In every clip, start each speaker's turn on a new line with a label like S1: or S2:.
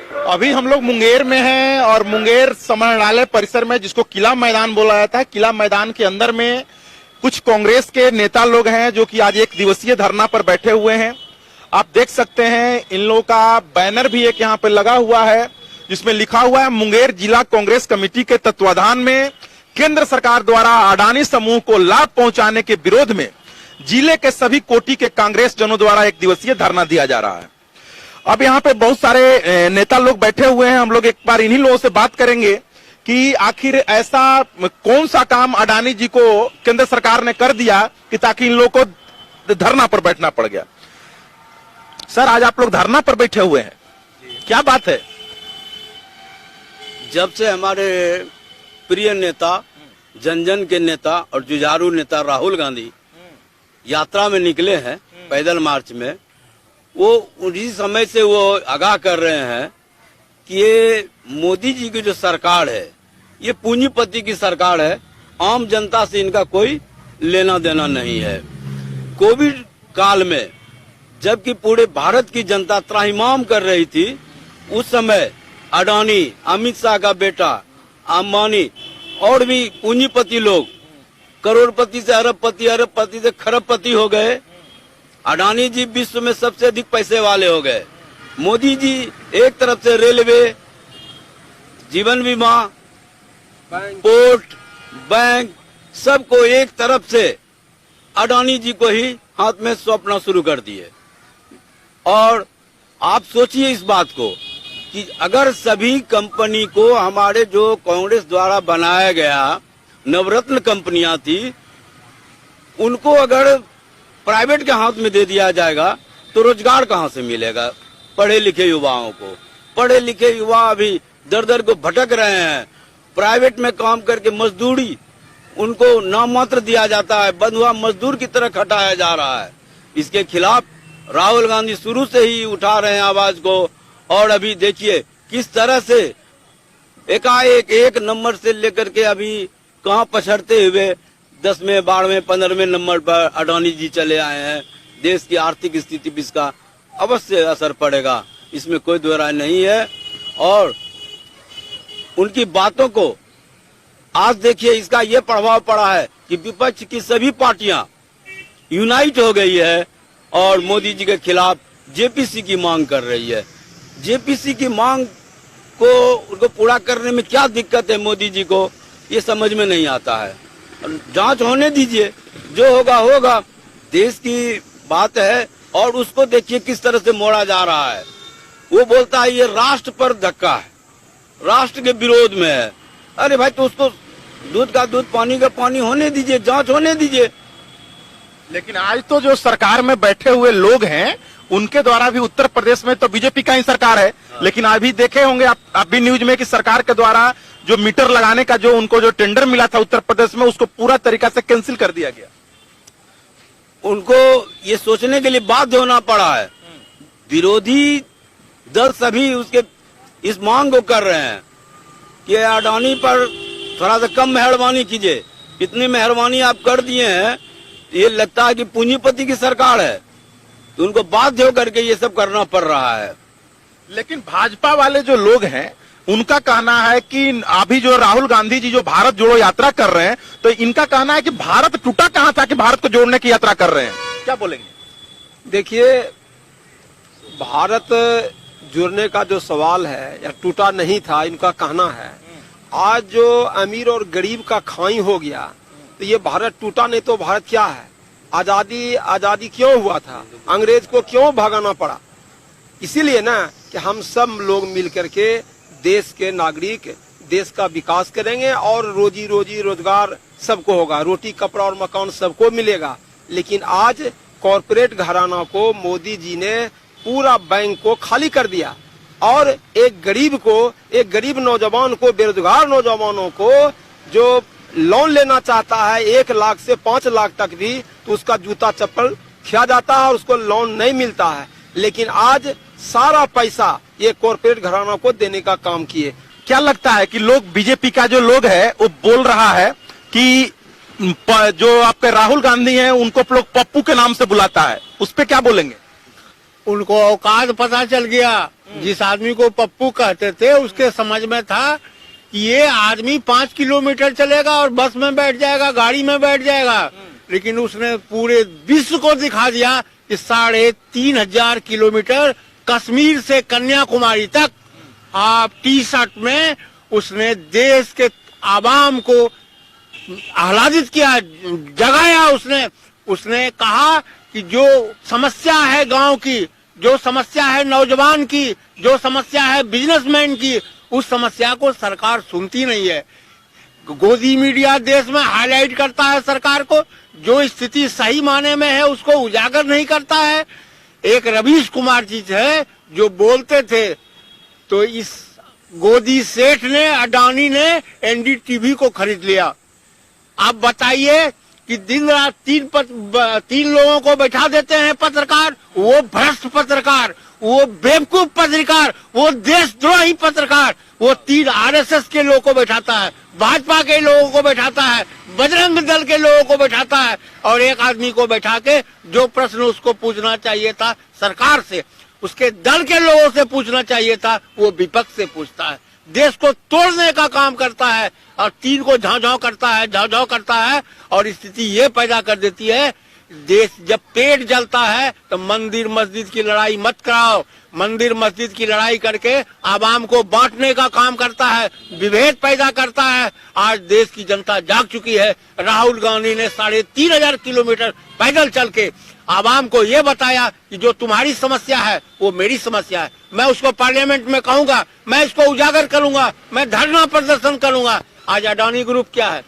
S1: अभी हम लोग मुंगेर में हैं और मुंगेर समाहरणालय परिसर में, जिसको किला मैदान बोला जाता है, किला मैदान के अंदर में कुछ कांग्रेस के नेता लोग हैं जो कि आज 1 दिवसीय धरना पर बैठे हुए हैं। आप देख सकते हैं इन लोगों का बैनर भी एक यहाँ पे लगा हुआ है जिसमें लिखा हुआ है, मुंगेर जिला कांग्रेस कमेटी के तत्वाधान में केंद्र सरकार द्वारा अडानी समूह को लाभ पहुंचाने के विरोध में जिले के सभी कोटि के कांग्रेस जनों द्वारा 1 दिवसीय धरना दिया जा रहा है। अब यहाँ पे बहुत सारे नेता लोग बैठे हुए हैं। हम लोग एक बार इन्हीं लोगों से बात करेंगे कि आखिर ऐसा कौन सा काम अडानी जी को केंद्र सरकार ने कर दिया कि ताकि इन लोगों को धरना पर बैठना पड़ गया। सर, आज आप लोग धरना पर बैठे हुए हैं, क्या बात है?
S2: जब से हमारे प्रिय नेता, जन जन के नेता और जुझारू नेता राहुल गांधी यात्रा में निकले हैं पैदल मार्च में, वो उसी समय से वो आगाह कर रहे हैं कि ये मोदी जी की जो सरकार है ये पूंजीपति की सरकार है, आम जनता से इनका कोई लेना देना नहीं है। कोविड काल में जबकि पूरे भारत की जनता त्राहिमाम कर रही थी, उस समय अडानी, अमित शाह का बेटा, अंबानी और भी पूंजीपति लोग करोड़पति से अरबपति, अरबपति से खरबपति हो गए। अडानी जी विश्व में सबसे अधिक पैसे वाले हो गए। मोदी जी एक तरफ से रेलवे, जीवन बीमा, पोर्ट, बैंक, सबको एक तरफ से अडानी जी को ही हाथ में सौंपना शुरू कर दिए। और आप सोचिए इस बात को कि अगर सभी कंपनी को हमारे जो कांग्रेस द्वारा बनाया गया नवरत्न कंपनियां थी, उनको अगर प्राइवेट के हाथ में दे दिया जाएगा तो रोजगार कहां से मिलेगा पढ़े लिखे युवाओं को? पढ़े लिखे युवा अभी दर दर को भटक रहे हैं। प्राइवेट में काम करके मजदूरी उनको नाम मात्र दिया जाता है, बंधुआ मजदूर की तरह खटाया जा रहा है। इसके खिलाफ राहुल गांधी शुरू से ही उठा रहे हैं आवाज को। और अभी देखिए किस तरह से एकाएक 1 नंबर से लेकर के अभी कहां पछड़ते हुए 10वें, 12वें, 15वें नंबर पर अडानी जी चले आए हैं। देश की आर्थिक स्थिति भी इसका अवश्य असर पड़ेगा, इसमें कोई दो राय नहीं है। और उनकी बातों को आज देखिए, इसका ये प्रभाव पड़ा है कि विपक्ष की सभी पार्टियां यूनाइट हो गई है और मोदी जी के खिलाफ जेपीसी की मांग कर रही है। जेपीसी की मांग को उनको पूरा करने में क्या दिक्कत है मोदी जी को, ये समझ में नहीं आता है। जांच होने दीजिए, जो होगा होगा, देश की बात है। और उसको देखिए किस तरह से मोड़ा जा रहा है। वो बोलता है ये राष्ट्र पर धक्का है, राष्ट्र के विरोध में है। अरे भाई, तो उसको दूध का दूध, पानी का पानी होने दीजिए, जांच होने दीजिए।
S1: लेकिन आज तो जो सरकार में बैठे हुए लोग हैं उनके द्वारा भी उत्तर प्रदेश में तो बीजेपी का ही सरकार है, लेकिन अभी देखे होंगे आप भी न्यूज में कि सरकार के द्वारा जो मीटर लगाने का जो उनको जो टेंडर मिला था उत्तर प्रदेश में, उसको पूरा तरीका से कैंसिल कर दिया गया।
S2: उनको ये सोचने के लिए बाध्य होना पड़ा है। विरोधी दल सभी उसके इस मांग को कर रहे हैं कि अडानी पर थोड़ा सा कम मेहरबानी कीजिए। इतनी मेहरबानी आप कर दिए हैं, ये लगता है कि पूंजीपति की सरकार है, तो उनको बाध्य होकर के ये सब करना पड़ रहा है।
S1: लेकिन भाजपा वाले जो लोग हैं उनका कहना है कि अभी जो राहुल गांधी जी जो भारत जोड़ो यात्रा कर रहे हैं, तो इनका कहना है कि भारत टूटा कहां था कि भारत को जोड़ने की यात्रा कर रहे हैं। क्या बोलेंगे?
S3: देखिए, भारत जुड़ने का जो सवाल है या टूटा नहीं था, इनका कहना है। आज जो अमीर और गरीब का खाई हो गया, तो ये भारत टूटा नहीं तो भारत क्या है? आजादी क्यों हुआ था? अंग्रेज को क्यों भगाना पड़ा? इसीलिए ना कि हम सब लोग मिल करके देश के नागरिक देश का विकास करेंगे और रोजी रोजगार सबको होगा, रोटी कपड़ा और मकान सबको मिलेगा। लेकिन आज कॉरपोरेट घराना को मोदी जी ने पूरा बैंक को खाली कर दिया और एक गरीब नौजवान को, बेरोजगार नौजवानों को जो लोन लेना चाहता है 1 लाख से 5 लाख तक भी, तो उसका जूता चप्पल खिया जाता है और उसको लोन नहीं मिलता है। लेकिन आज सारा पैसा ये कॉरपोरेट घराना को देने का काम किए।
S1: क्या लगता है कि लोग, बीजेपी का जो लोग है वो बोल रहा है कि जो आपके राहुल गांधी हैं उनको लोग पप्पू के नाम से बुलाता है, उस पे क्या बोलेंगे?
S4: उनको औकात पता चल गया जिस आदमी को पप्पू कहते थे उसके समझ में था कि ये आदमी 5 किलोमीटर चलेगा और बस में बैठ जाएगा, गाड़ी में बैठ जाएगा। लेकिन उसने पूरे विश्व को दिखा दिया कि 3,500 किलोमीटर कश्मीर से कन्याकुमारी तक आप टी शर्ट में उसने देश के आवाम को आह्लादित किया, जगाया। उसने कहा कि जो समस्या है गांव की, जो समस्या है नौजवान की, जो समस्या है बिजनेसमैन की, उस समस्या को सरकार सुनती नहीं है। गोदी मीडिया देश में हाईलाइट करता है सरकार को, जो स्थिति सही माने में है उसको उजागर नहीं करता है। एक रवीश कुमार जी है जो बोलते थे, तो इस गोदी सेठ ने, अडानी ने एनडीटीवी को खरीद लिया। आप बताइए कि दिन रात तीन लोगों को बैठा देते हैं पत्रकार, वो भ्रष्ट पत्रकार, वो बेवकूफ पत्रकार, वो देशद्रोही पत्रकार, वो 3 आरएसएस के लोगों को बैठाता है, भाजपा के लोगों को बैठाता है, बजरंग दल के लोगों को बैठाता है, और एक आदमी को बैठा के जो प्रश्न उसको पूछना चाहिए था सरकार से, उसके दल के लोगों से पूछना चाहिए था, वो विपक्ष से पूछता है। देश को तोड़ने का काम करता है और 3 को झाँझाव करता है और स्थिति ये पैदा कर देती है। देश जब पेट जलता है तो मंदिर मस्जिद की लड़ाई मत कराओ। मंदिर मस्जिद की लड़ाई करके आवाम को बांटने का काम करता है, विभेद पैदा करता है। आज देश की जनता जाग चुकी है। राहुल गांधी ने 3,500 किलोमीटर पैदल चल के आवाम को ये बताया कि जो तुम्हारी समस्या है वो मेरी समस्या है। मैं उसको पार्लियामेंट में कहूंगा, मैं इसको उजागर करूंगा, मैं धरना प्रदर्शन करूंगा। आज अडानी ग्रुप क्या है?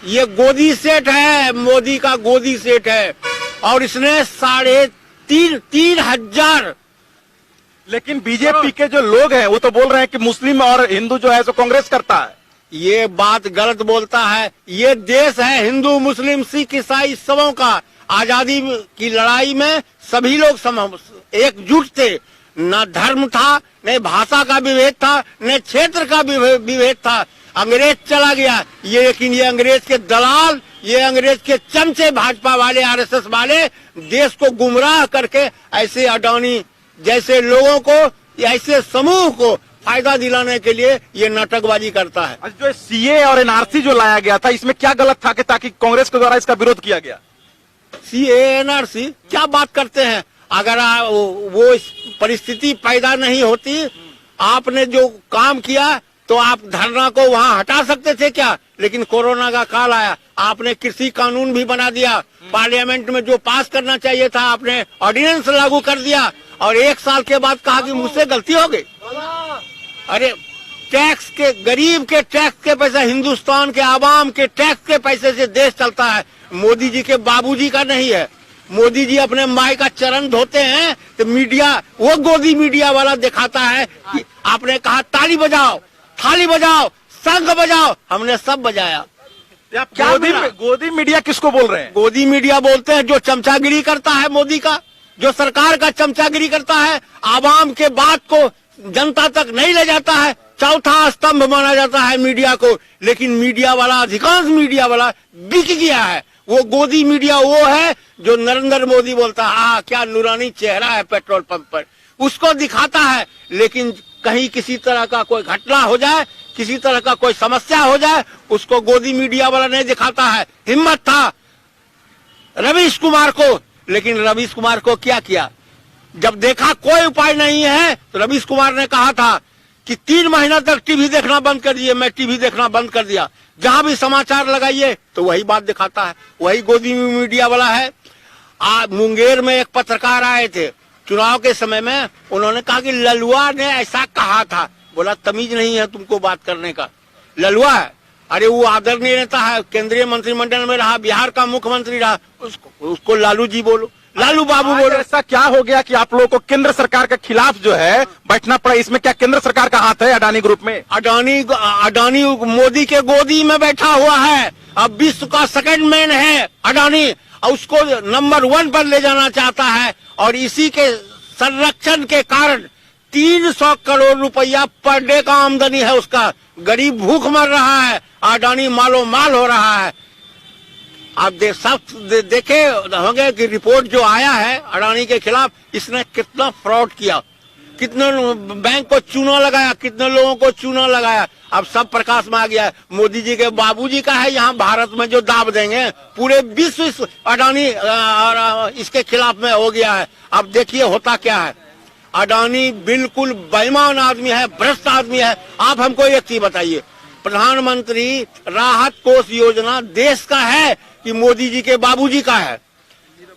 S4: ये गोदी सेठ है, मोदी का गोदी सेठ है, और इसने 3,500।
S1: लेकिन बीजेपी के जो लोग हैं वो तो बोल रहे हैं कि मुस्लिम और हिंदू जो है सो कांग्रेस करता है।
S4: ये बात गलत बोलता है। ये देश है हिंदू मुस्लिम सिख ईसाई सबों का। आजादी की लड़ाई में सभी लोग एकजुट थे। न धर्म था, न भाषा का विभेद था, न क्षेत्र का विभेद था। अंग्रेज चला गया, लेकिन ये अंग्रेज के दलाल, ये अंग्रेज के चमचे, भाजपा वाले, आरएसएस वाले देश को गुमराह करके ऐसे अडानी जैसे लोगों को, ऐसे समूह को फायदा दिलाने के लिए ये नाटकबाजी करता है।
S1: जो सीए और एनआरसी जो लाया गया था, इसमें क्या गलत था कि ताकि कांग्रेस के द्वारा इसका विरोध किया गया?
S4: सीए एनआरसी क्या बात करते हैं? अगर वो परिस्थिति पैदा नहीं होती, आपने जो काम किया तो आप धरना को वहाँ हटा सकते थे क्या? लेकिन कोरोना का काल आया, आपने कृषि कानून भी बना दिया। पार्लियामेंट में जो पास करना चाहिए था आपने ऑर्डिनेंस लागू कर दिया, और 1 साल के बाद कहा कि मुझसे गलती हो गई। अरे टैक्स के, गरीब के टैक्स के पैसे, हिंदुस्तान के आवाम के टैक्स के पैसे से देश चलता है। मोदी जी के बाबूजी का नहीं है। मोदी जी अपने माई का चरण धोते हैं तो मीडिया, वो गोदी मीडिया वाला दिखाता है कि आपने कहा ताली बजाओ, थाली बजाओ, शंख बजाओ, हमने सब बजाया।
S1: क्या गोदी मीडिया किसको बोल रहे हैं?
S4: गोदी मीडिया बोलते हैं जो चमचागिरी करता है मोदी का, जो सरकार का चमचागिरी करता है, आवाम के बात को जनता तक नहीं ले जाता है, चौथा स्तंभ माना जाता है मीडिया को। लेकिन मीडिया वाला, अधिकांश मीडिया वाला बिक गया है। वो गोदी मीडिया वो है जो नरेंद्र मोदी बोलता है, क्या नूरानी चेहरा है पेट्रोल पंप पर, उसको दिखाता है। लेकिन कहीं किसी तरह का कोई घटना हो जाए, किसी तरह का कोई समस्या हो जाए, उसको गोदी मीडिया वाला नहीं दिखाता है। हिम्मत था रवीश कुमार को, लेकिन रवीश कुमार को क्या किया? जब देखा कोई उपाय नहीं है तो रवीश कुमार ने कहा था कि 3 महीना तक टीवी देखना बंद कर दिए। मैं टीवी देखना बंद कर दिया, जहां भी समाचार लगाइए तो वही बात दिखाता है, वही गोदी मीडिया वाला है। मुंगेर में एक पत्रकार आए थे चुनाव के समय में, उन्होंने कहा कि ललुआ ने ऐसा कहा था। बोला तमीज नहीं है तुमको बात करने का, ललुआ है। अरे वो आदरणीय नेता है, केंद्रीय मंत्रिमंडल में रहा, बिहार का मुख्यमंत्री रहा, उसको लालू जी बोलो, लालू बाबू बोलो।
S1: ऐसा क्या हो गया कि आप लोगों को केंद्र सरकार के खिलाफ जो है बैठना पड़ा? इसमें क्या केंद्र सरकार का हाथ है अडानी ग्रुप में?
S4: अडानी मोदी के गोदी में बैठा हुआ है। अब विश्व का सेकंड मैन है अडानी, और उसको नंबर 1 पर ले जाना चाहता है। और इसी के संरक्षण के कारण 300 करोड़ रुपया पर डे का आमदनी है उसका। गरीब भूख मर रहा है, अडानी मालो माल हो रहा है। आप देखे होंगे कि रिपोर्ट जो आया है अडानी के खिलाफ, इसने कितना फ्रॉड किया। कितने बैंक को चूना लगाया, कितने लोगों को चूना लगाया। अब सब प्रकाश में आ गया है। मोदी जी के बाबूजी का है यहाँ भारत में जो दाब देंगे, पूरे विश्व इस अडानी और इसके खिलाफ में हो गया है। अब देखिए होता क्या है। अडानी बिल्कुल बेईमान आदमी है, भ्रष्ट आदमी है। आप हमको एक चीज बताइए, प्रधानमंत्री राहत कोष योजना देश का है कि मोदी जी के बाबूजी का है?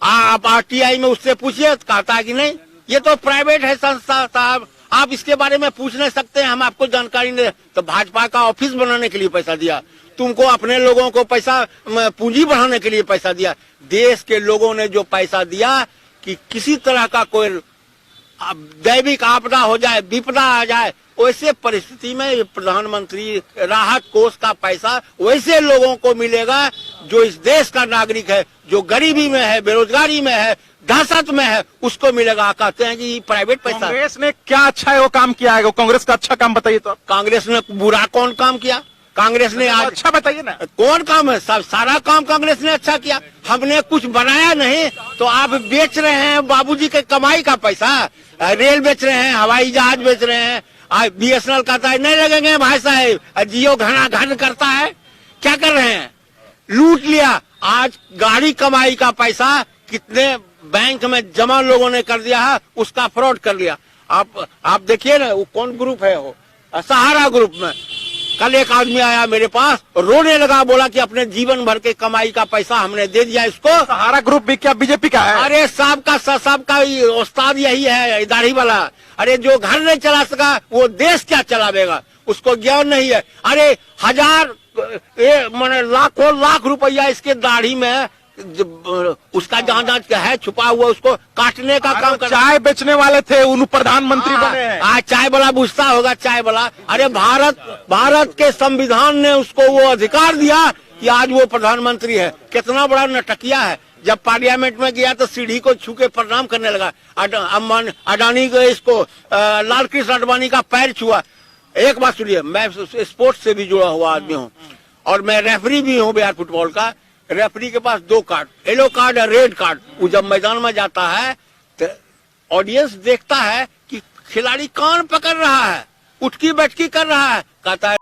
S4: आप आरटीआई में उससे पूछिए, कहता है कि नहीं ये तो प्राइवेट है संस्था साहब, आप इसके बारे में पूछ नहीं सकते, हम आपको जानकारी नहीं। तो भाजपा का ऑफिस बनाने के लिए पैसा दिया, तुमको अपने लोगों को पैसा पूंजी बढ़ाने के लिए पैसा दिया। देश के लोगों ने जो पैसा दिया कि किसी तरह का कोई दैविक आपदा हो जाए, विपदा आ जाए, वैसे परिस्थिति में प्रधानमंत्री राहत कोष का पैसा वैसे लोगों को मिलेगा जो इस देश का नागरिक है, जो गरीबी में है, बेरोजगारी में है, दहशत में है, उसको मिलेगा। कहते हैं कि प्राइवेट पैसा।
S1: कांग्रेस ने क्या अच्छा है वो काम किया है? वो कांग्रेस का अच्छा काम बताइए तो।
S4: कांग्रेस ने बुरा कौन काम किया? कांग्रेस ने आज
S1: अच्छा बताइए ना।
S4: कौन काम है? सब सारा काम कांग्रेस ने अच्छा किया। हमने कुछ बनाया नहीं, तो आप बेच रहे हैं बाबूजी के कमाई का पैसा। रेल बेच रहे हैं, हवाई जहाज बेच रहे हैं। BSNL कहता है नहीं लगेंगे भाई साहब, जियो घना घन करता है। क्या कर रहे हैं? लूट लिया। आज गाड़ी कमाई का पैसा कितने बैंक में जमा लोगों ने कर दिया है, उसका फ्रॉड कर लिया। आप देखिए ना, वो कौन ग्रुप है, वो सहारा ग्रुप में। कल एक आदमी आया मेरे पास, रोने लगा, बोला कि अपने जीवन भर के कमाई का पैसा हमने दे दिया इसको।
S1: सहारा ग्रुप भी क्या बीजेपी का है?
S4: अरे साहब का उस्ताद यही है, दाढ़ी वाला। अरे जो घर नहीं चला सका वो देश क्या चलावेगा, उसको ज्ञान नहीं है। अरे मैंने लाखों लाख रुपया इसके दाढ़ी में, उसका जहाँ है छुपा हुआ, उसको काटने का काम कर।
S1: चाय बेचने वाले थे, उन प्रधानमंत्री बने हैं।
S4: आज चाय वाला पूछता होगा, चाय वाला। अरे भारत के संविधान ने उसको वो अधिकार दिया कि आज वो प्रधानमंत्री है। कितना बड़ा नटकिया है। जब पार्लियामेंट में गया तो सीढ़ी को छू के प्रणाम करने लगा। अडानी को, इसको लाल कृष्ण आडवाणी का पैर छुआ। एक बात सुनिए, मैं स्पोर्ट्स से भी जुड़ा हुआ आदमी हूँ और मैं रेफरी भी हूँ बिहार फुटबॉल का। रेफरी के पास 2 कार्ड, येलो कार्ड और रेड कार्ड। वो जब मैदान में जाता है तो ऑडियंस देखता है कि खिलाड़ी कान पकड़ रहा है, उठकी बैठकी कर रहा है। कहता है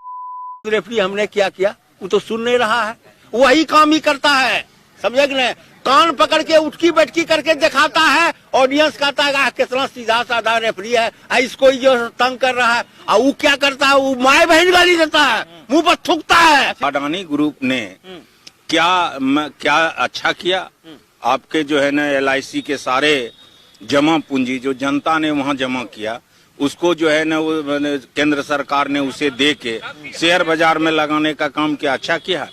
S4: रेफरी हमने क्या किया, वो तो सुन नहीं रहा है, वही काम ही करता है। समझे कि नहीं? कान पकड़ के उठकी बैठकी करके दिखाता है। ऑडियंस कहता है कितना सीधा साधा रेफरी है, इसको जो तंग कर रहा है। और वो क्या करता है, वो माए बहन गाली देता है, मुंह पर थूकता है।
S5: अडानी ग्रुप ने क्या अच्छा किया? आपके जो है ना LIC के सारे जमा पूंजी जो जनता ने वहां जमा किया, उसको जो है ना वो केंद्र सरकार ने उसे दे के शेयर बाजार में लगाने का काम क्या अच्छा किया?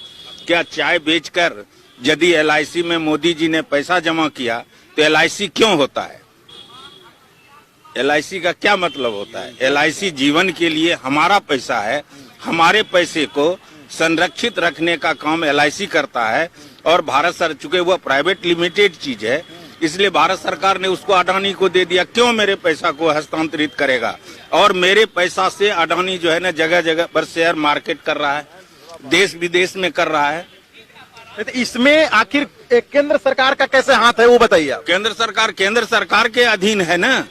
S5: क्या चाय बेचकर यदि LIC में मोदी जी ने पैसा जमा किया तो LIC क्यों होता है? LIC का क्या मतलब होता है? LIC जीवन के लिए हमारा पैसा है, हमारे पैसे को संरक्षित रखने का काम LIC करता है। और भारत सरकार, चूंकि वह प्राइवेट लिमिटेड चीज है, इसलिए भारत सरकार ने उसको अडानी को दे दिया। क्यों मेरे पैसा को हस्तांतरित करेगा? और मेरे पैसा से अडानी जो है ना जगह जगह पर शेयर मार्केट कर रहा है, देश विदेश में कर रहा है।
S1: तो इसमें आखिर केंद्र सरकार का कैसे हाथ है वो बताइए।
S5: केंद्र सरकार के अधीन है ना।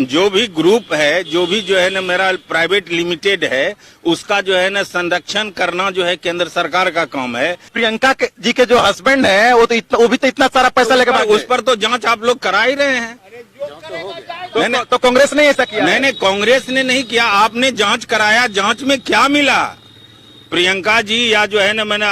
S5: जो भी ग्रुप है, जो भी जो है ना मेरा प्राइवेट लिमिटेड है, उसका जो है ना संरक्षण करना जो है केंद्र सरकार का काम है।
S1: प्रियंका जी के जो हस्बैंड है वो भी तो इतना सारा पैसा लेकर भागे।
S5: उस पर तो जांच आप लोग करा ही रहे हैं।
S1: तो कांग्रेस ने ऐसा किया?
S5: नहीं, कांग्रेस ने नहीं किया, आपने जांच कराया। जांच में क्या मिला? प्रियंका जी या जो है ना मैंने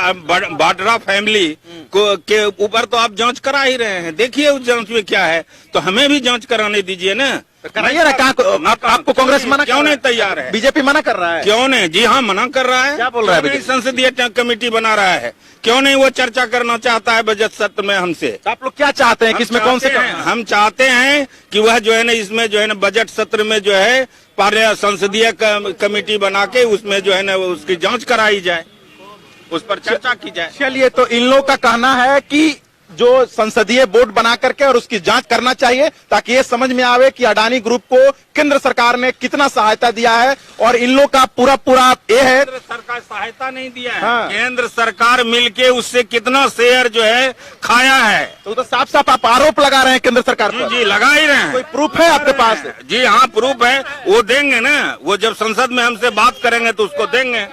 S5: वाड्रा फैमिली के ऊपर तो आप जांच करा ही रहे हैं। देखिए उस जांच में क्या है, तो हमें भी जांच कराने दीजिए ना।
S1: कराइए ना। आपको कांग्रेस मना
S5: क्यों नहीं तैयार है?
S1: बीजेपी मना कर रहा है।
S5: क्यों नहीं? जी हाँ, मना कर रहा है।
S1: क्या बोल रहा है?
S5: संसदीय कमेटी बना रहा है, क्यों नहीं वो चर्चा करना चाहता है बजट सत्र में हमसे?
S1: आप लोग क्या चाहते हैं, किसमें कौन से?
S5: हम चाहते हैं कि वह जो है ना इसमें जो है ना बजट सत्र में जो है संसदीय कमेटी बना के उसमें जो है ना उसकी जांच कराई जाए, उस पर चर्चा की जाए।
S1: चलिए, तो इन लोगों का कहना है कि जो संसदीय बोर्ड बना करके और उसकी जांच करना चाहिए, ताकि ये समझ में आवे कि अडानी ग्रुप को केंद्र सरकार ने कितना सहायता दिया है और इन लोग का पूरा ये है।
S5: केंद्र सरकार सहायता नहीं दिया है,
S1: हाँ।
S5: केंद्र सरकार मिलके उससे कितना शेयर जो है खाया है।
S1: तो साफ साफ आप आरोप लगा रहे हैं केंद्र सरकार
S5: जी
S1: पर।
S5: जी लगा ही रहे हैं।
S1: कोई प्रूफ है आपके पास?
S5: जी हाँ, प्रूफ है, वो देंगे ना, वो जब संसद में हमसे बात करेंगे तो उसको देंगे।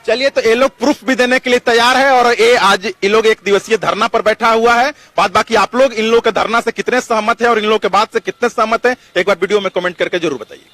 S1: चलिए, तो ये लोग प्रूफ भी देने के लिए तैयार है और ये आज ये लोग एक दिवसीय धरना पर बैठा हुआ है। बाकी आप लोग इन लोग के धरना से कितने सहमत है और इन लोग के बात से कितने सहमत है, एक बार वीडियो में कमेंट करके जरूर बताइए।